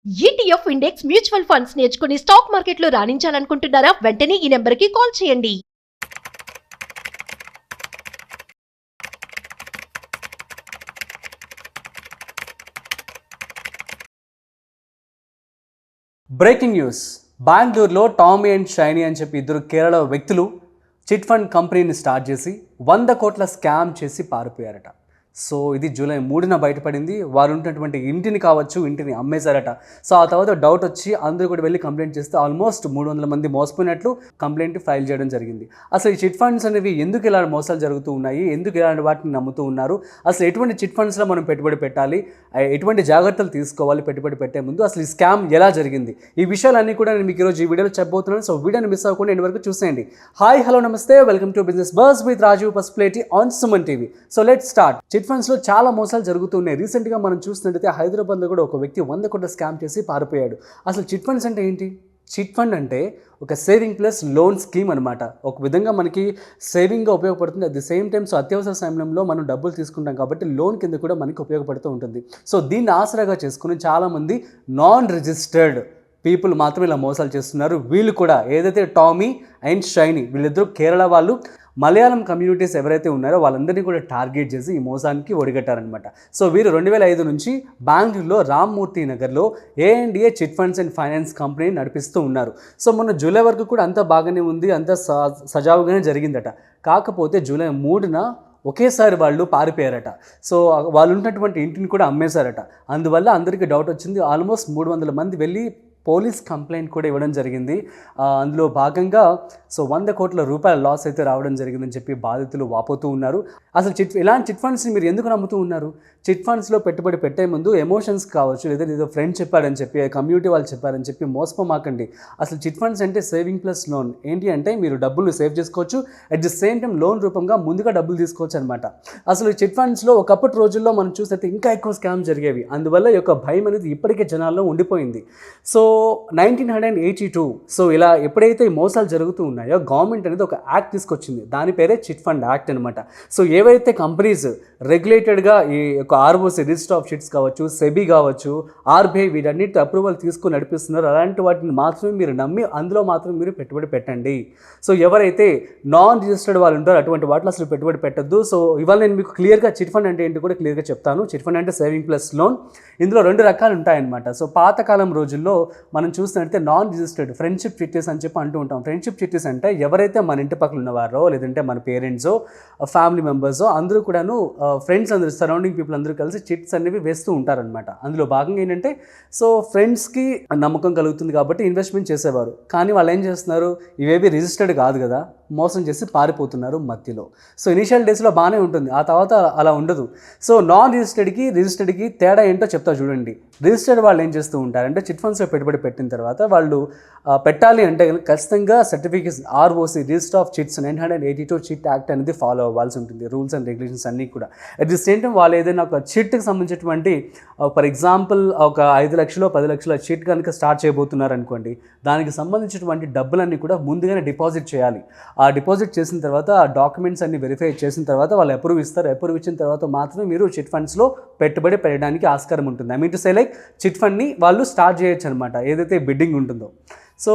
ETF index mutual funds నేర్చుకుని stock మార్కెట్లో రాణించాలనుకుంటున్నారా? వెంటనే ఈ నెంబర్కి కాల్ చేయండి. Breaking news. బెంగళూరులో టామీ అండ్ షైనీ అని చెప్పి ఇద్దరు కేరళ వ్యక్తులు చిట్ ఫండ్ కంపెనీని స్టార్ట్ చేసి 100 కోట్ల స్కామ్ చేసి పారిపోయారట. సో ఇది జూలై 3న బయటపడింది. వారు ఉన్నటువంటి ఇంటిని అమ్మేశారట. సో ఆ తర్వాత డౌట్ వచ్చి అందరూ కూడా వెళ్ళి కంప్లైంట్ చేస్తే ఆల్మోస్ట్ 300 మంది మోసపోయినట్లు కంప్లైంట్ ఫైల్ చేయడం జరిగింది. అసలు ఈ చిట్ ఫండ్స్ అనేవి ఎందుకు ఇలా మోసాలు జరుగుతూ ఉన్నాయి, ఎందుకు ఇలాంటి వాటిని నమ్ముతూ ఉన్నారు, అసలు ఎటువంటి చిట్ ఫండ్స్లో మనం పెట్టుబడి పెట్టాలి, ఎటువంటి జాగ్రత్తలు తీసుకోవాలి పెట్టుబడి పెట్టే ముందు, అసలు ఈ స్కామ్ ఎలా జరిగింది, ఈ విషయాలన్నీ కూడా నేను మీకు ఈరోజు ఈ వీడియోలో చెప్పబోతున్నాను. సో వీడియోని మిస్ అవ్వకుండా ఎండ్ వరకు చూసేయండి. హాయ్, హలో, నమస్తే, welcome to Business Buzz with Rajiv Pasupuleti on Suman TV. So let's start. Chit ఫండ్స్లో చాలా మోసాలు జరుగుతున్నాయి. రీసెంట్గా మనం చూసినట్టయితే హైదరాబాద్లో కూడా ఒక వ్యక్తి 100 కోట్ల స్కామ్ చేసి పారిపోయాడు. అసలు చిట్ ఫండ్స్ అంటే ఏంటి? చిట్ ఫండ్ అంటే ఒక సేవింగ్ ప్లస్ లోన్ స్కీమ్ అనమాట. ఒక విధంగా మనకి సేవింగ్గా ఉపయోగపడుతుంది. అట్ ది సేమ్ టైం అత్యవసర సమయంలో మనం డబ్బులు తీసుకుంటాం కాబట్టి లోన్ కింద కూడా మనకి ఉపయోగపడుతూ ఉంటుంది. సో దీన్ని ఆసరాగా చేసుకుని చాలామంది నాన్ రిజిస్టర్డ్ పీపుల్ మాత్రమే ఇలా మోసాలు చేస్తున్నారు. వీళ్ళు కూడా ఏదైతే టామీ అండ్ షైనీ వీళ్ళిద్దరూ కేరళ వాళ్ళు మలయాళం కమ్యూనిటీస్ ఎవరైతే ఉన్నారో వాళ్ళందరినీ కూడా టార్గెట్ చేసి ఈ మోసానికి ఒడిగట్టారనమాట. సో వీరు 2005 నుంచి బెంగళూరులో రామ్మూర్తి నగర్లో A&A chit funds and finance company నడిపిస్తూ ఉన్నారు. సో మొన్న జూలై వరకు కూడా అంతా బాగానే ఉంది, అంతా సజావుగానే జరిగిందట. కాకపోతే జూలై 3న ఒకేసారి వాళ్ళు పారిపోయారట. సో వాళ్ళు ఉన్నటువంటి ఇంటిని కూడా అమ్మేశారట. అందువల్ల అందరికీ డౌట్ వచ్చింది. ఆల్మోస్ట్ 300 మంది వెళ్ళి పోలీస్ కంప్లైంట్ కూడా ఇవ్వడం జరిగింది. అందులో భాగంగా 100 కోట్ల రూపాయల లాస్ అయితే రావడం జరిగిందని చెప్పి బాధితులు వాపోతూ ఉన్నారు. అసలు ఇలాంటి చిట్ ఫండ్స్ని మీరు ఎందుకు నమ్ముతూ ఉన్నారు? చిట్ ఫండ్స్లో పెట్టుబడి పెట్టే ముందు ఎమోషన్స్ కావచ్చు, లేదా ఏదో ఫ్రెండ్ చెప్పారని చెప్పి, కమ్యూనిటీ వాళ్ళు చెప్పారని చెప్పి మోసపోమాకండి. అసలు చిట్ ఫండ్స్ అంటే సేవింగ్ ప్లస్ లోన్. ఏంటి అంటే మీరు డబ్బులు సేవ్ చేసుకోవచ్చు, at the same time loan రూపంగా ముందుగా డబ్బులు తీసుకోవచ్చు అనమాట. అసలు చిట్ ఫండ్స్లో ఒకప్పటి రోజుల్లో మనం చూస్తే ఇంకా ఎక్కువ స్కామ్ జరిగేవి. అందువల్ల ఈ యొక్క భయం అనేది ఇప్పటికే జనాల్లో ఉండిపోయింది. సో 1982 సో ఇలా ఎప్పుడైతే మోసాలు జరుగుతూ ఉన్నాయో గవర్నమెంట్ అనేది ఒక యాక్ట్ తీసుకొచ్చింది. దాని పేరే చిట్ ఫండ్ యాక్ట్ అనమాట. సో ఏవైతే కంపెనీస్ రెగ్యులేటెడ్గా ఈ యొక్క ఆర్ఓసి రిజిస్టర్ ఆఫ్ చిట్స్ కావచ్చు, సెబీ కావచ్చు, ఆర్బీఐ వీటన్నిటి అప్రూవల్ తీసుకుని నడిపిస్తున్నారు, అలాంటి వాటిని మాత్రమే మీరు నమ్మి అందులో మాత్రం మీరు పెట్టుబడి పెట్టండి. సో ఎవరైతే నాన్ రిజిస్టర్డ్ వాళ్ళు ఉంటారో అటువంటి వాటిలో అసలు పెట్టుబడి పెట్టద్దు. సో ఇవాళ నేను మీకు క్లియర్గా చిట్ ఫండ్ అంటే ఏంటి కూడా క్లియర్గా చెప్తాను. చిట్ ఫండ్ అంటే సేవింగ్ ప్లస్ లోన్. ఇందులో 2 రకాలు ఉంటాయన్నమాట. సో పాతకాలం రోజుల్లో మనం చూసినట్లయితే నాన్ రిజిస్టర్డ్ ఫ్రెండ్షిప్ చిట్టీస్ అని చెప్పి అంటూ ఉంటాం. ఫ్రెండ్షిప్ చిట్టీస్ అంటే ఎవరైతే మన ఇంటి పక్కన ఉన్నవారో, లేదంటే మన పేరెంట్సో, ఫ్యామిలీ మెంబర్సో అందరూ కూడాను ఫ్రెండ్స్ అందరూ, సరౌండింగ్ పీపుల్ అందరూ కలిసి చిట్స్ అనేవి వేస్తూ ఉంటారనమాట. అందులో భాగంగా ఏంటంటే సో ఫ్రెండ్స్కి నమ్మకం కలుగుతుంది కాబట్టి ఇన్వెస్ట్మెంట్ చేసేవారు. కానీ వాళ్ళు ఏం చేస్తున్నారు, ఇవేవి రిజిస్టర్డ్ కాదు కదా, మోసం చేసి పారిపోతున్నారు మధ్యలో. సో ఇనిషియల్ డేస్లో బాగానే ఉంటుంది, ఆ తర్వాత అలా ఉండదు. సో నాన్ రిజిస్టర్డ్కి తేడా ఏంటో చెప్తా చూడండి. రిజిస్టర్డ్ వాళ్ళు ఏం చేస్తూ ఉంటారంటే చిట్ ఫండ్స్లో పెట్టుబడి పెట్టిన తర్వాత వాళ్ళు పెట్టాలి అంటే ఖచ్చితంగా certificates ROC register of chits 982 chit act అనేది ఫాలో అవ్వాల్సి ఉంటుంది, రూల్స్ అండ్ రెగ్యులేషన్స్ అన్నీ కూడా. అట్ ది సేమ్ టైం వాళ్ళు ఏదైనా ఒక చిట్కి సంబంధించినటువంటి ఫర్ ఎగ్జాంపుల్ ఒక 5 లక్షలు 10 లక్షల చిట్ కనుక స్టార్ట్ చేయబోతున్నారు అనుకోండి, దానికి సంబంధించినటువంటి డబ్బులన్నీ కూడా ముందుగానే డిపాజిట్ చేయాలి. ఆ డిపాజిట్ చేసిన తర్వాత ఆ డాక్యుమెంట్స్ అన్ని వెరిఫై చేసిన తర్వాత వాళ్ళు అప్రూవ్ ఇస్తారు. అప్రూవ్ ఇచ్చిన తర్వాత మాత్రమే మీరు చిట్ ఫండ్స్లో పెట్టుబడి పెట్టడానికి ఆస్కారం ఉంటుంది. I mean to say like chit ఫండ్ని వాళ్ళు స్టార్ట్ చేయొచ్చు అనమాట, ఏదైతే బిడ్డింగ్ ఉంటుందో. సో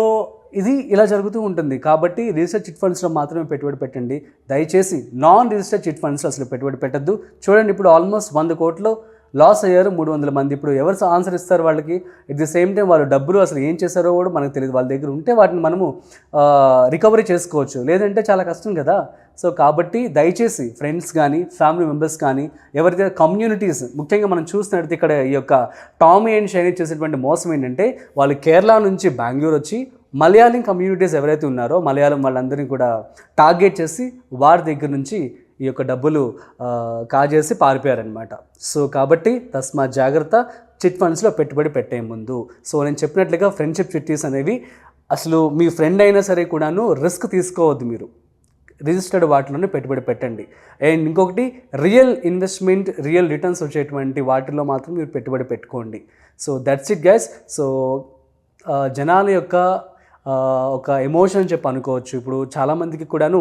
ఇది ఇలా జరుగుతూ ఉంటుంది. కాబట్టి రిజిస్టర్డ్ చిట్ ఫండ్స్లో మాత్రమే పెట్టుబడి పెట్టండి. దయచేసి నాన్ రిజిస్టర్డ్ చిట్ ఫండ్స్లో అసలు పెట్టుబడి పెట్టద్దు. చూడండి, ఇప్పుడు ఆల్మోస్ట్ 100 కోట్లు లాస్ అయ్యారు 300 మంది. ఇప్పుడు ఎవరు ఆన్సర్ ఇస్తారు వాళ్ళకి? ఎట్ ది సేమ్ టైం వాళ్ళు డబ్బులు అసలు ఏం చేశారో కూడా మనకు తెలియదు. వాళ్ళ దగ్గర ఉంటే వాటిని మనము రికవరీ చేసుకోవచ్చు, లేదంటే చాలా కష్టం కదా. సో కాబట్టి దయచేసి ఫ్రెండ్స్ కానీ, ఫ్యామిలీ మెంబర్స్ కానీ, ఎవరైతే కమ్యూనిటీస్, ముఖ్యంగా మనం చూసినట్టు ఇక్కడ ఈ యొక్క టామీ అండ్ షైనీ చేసేటువంటి మోసం ఏంటంటే వాళ్ళు కేరళ నుంచి బెంగళూరు వచ్చి మలయాళం కమ్యూనిటీస్ ఎవరైతే ఉన్నారో మలయాళం వాళ్ళందరినీ కూడా టార్గెట్ చేసి వారి దగ్గర నుంచి ఈ యొక్క డబ్బులు కాజేసి పారిపోయారనమాట. సో కాబట్టి తస్మా జాగ్రత్త, చిట్ ఫండ్స్లో పెట్టుబడి పెట్టే ముందు. సో నేను చెప్పినట్లుగా ఫ్రెండ్షిప్ చిట్టీస్ అనేవి అసలు మీ ఫ్రెండ్ అయినా సరే కూడాను రిస్క్ తీసుకోవద్దు. మీరు రిజిస్టర్డ్ వాటిలోనే పెట్టుబడి పెట్టండి. అండ్ ఇంకొకటి రియల్ ఇన్వెస్ట్మెంట్, రియల్ రిటర్న్స్ వచ్చేటువంటి వాటిలో మాత్రం మీరు పెట్టుబడి పెట్టుకోండి. So that's it guys. So జనాల యొక్క ఒక ఎమోషన్ అని చెప్పి అనుకోవచ్చు. ఇప్పుడు చాలామందికి కూడాను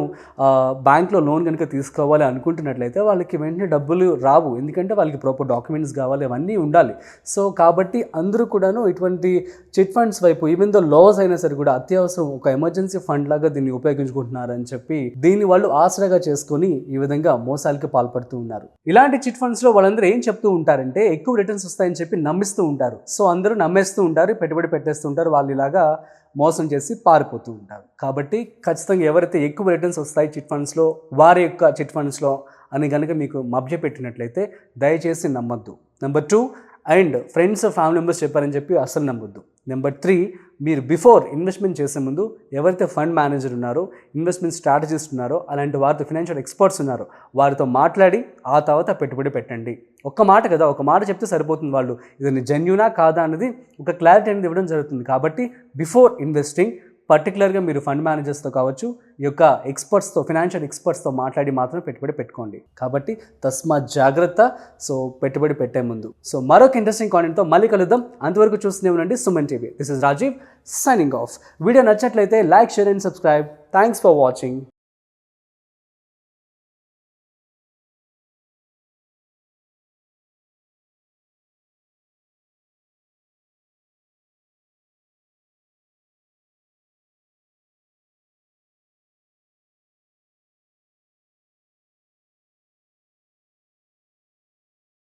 బ్యాంక్లో లోన్ కనుక తీసుకోవాలి అనుకుంటున్నట్లయితే వాళ్ళకి వెంటనే డబ్బులు రావు, ఎందుకంటే వాళ్ళకి ప్రాపర్ డాక్యుమెంట్స్ కావాలి, అవన్నీ ఉండాలి. సో కాబట్టి అందరూ కూడాను ఇటువంటి చిట్ ఫండ్స్ వైపు ఈవెన్ దో లాస్ అయినా సరే కూడా అత్యవసరం ఒక ఎమర్జెన్సీ ఫండ్ లాగా దీన్ని ఉపయోగించుకుంటున్నారని చెప్పి దీన్ని వాళ్ళు ఆసరాగా చేసుకొని ఈ విధంగా మోసాలకి పాల్పడుతూ ఉన్నారు. ఇలాంటి చిట్ ఫండ్స్లో వాళ్ళందరూ ఏం చెప్తూ ఉంటారంటే ఎక్కువ రిటర్న్స్ వస్తాయని చెప్పి నమ్మిస్తూ ఉంటారు. సో అందరూ నమ్మేస్తూ ఉంటారు, పెట్టుబడి పెట్టేస్తూ ఉంటారు, వాళ్ళు ఇలాగా మోసం చేసి పారిపోతూ ఉంటారు. కాబట్టి ఖచ్చితంగా ఎవరైతే ఎక్కువ రిటర్న్స్ వస్తాయి చిట్ ఫండ్స్లో, వారి యొక్క చిట్ ఫండ్స్లో అని కనుక మీకు మభ్యపెట్టినట్లయితే దయచేసి నమ్మొద్దు. Number 2, and friends family members చెప్పారని చెప్పి అస్సలు నమ్మొద్దు. నెంబర్ 3, మీరు బిఫోర్ ఇన్వెస్ట్మెంట్ చేసే ముందు ఎవరైతే ఫండ్ మేనేజర్ ఉన్నారో, ఇన్వెస్ట్మెంట్ స్ట్రాటజిస్ట్ ఉన్నారో, అలాంటి వారితో ఫైనాన్షియల్ ఎక్స్పర్ట్స్ ఉన్నారో వారితో మాట్లాడి ఆ తర్వాత పెట్టుబడి పెట్టండి. ఒక్క మాట కదా, ఒక మాట చెప్తే సరిపోతుంది. వాళ్ళు ఇది జెన్యూనా కాదా అనేది ఒక క్లారిటీ అనేది ఇవ్వడం జరుగుతుంది. కాబట్టి బిఫోర్ ఇన్వెస్టింగ్ పర్టికులర్గా మీరు ఫండ్ మేనేజర్స్తో కావచ్చు, ఈ యొక్క ఎక్స్పర్ట్స్తో, ఫైనాన్షియల్ ఎక్స్పర్ట్స్తో మాట్లాడి మాత్రమే పెట్టుబడి పెట్టుకోండి. కాబట్టి తస్మా జాగ్రత్త. సో పెట్టుబడి పెట్టే ముందు. సో మరొక ఇంట్రెస్టింగ్ కాంటెంట్తో మళ్ళీ కలుద్దాం. అంతవరకు చూస్తూనే ఉండండి Suman TV. This is Rajiv signing off. Video నచ్చినట్లయితే like, share and subscribe. Thanks for watching.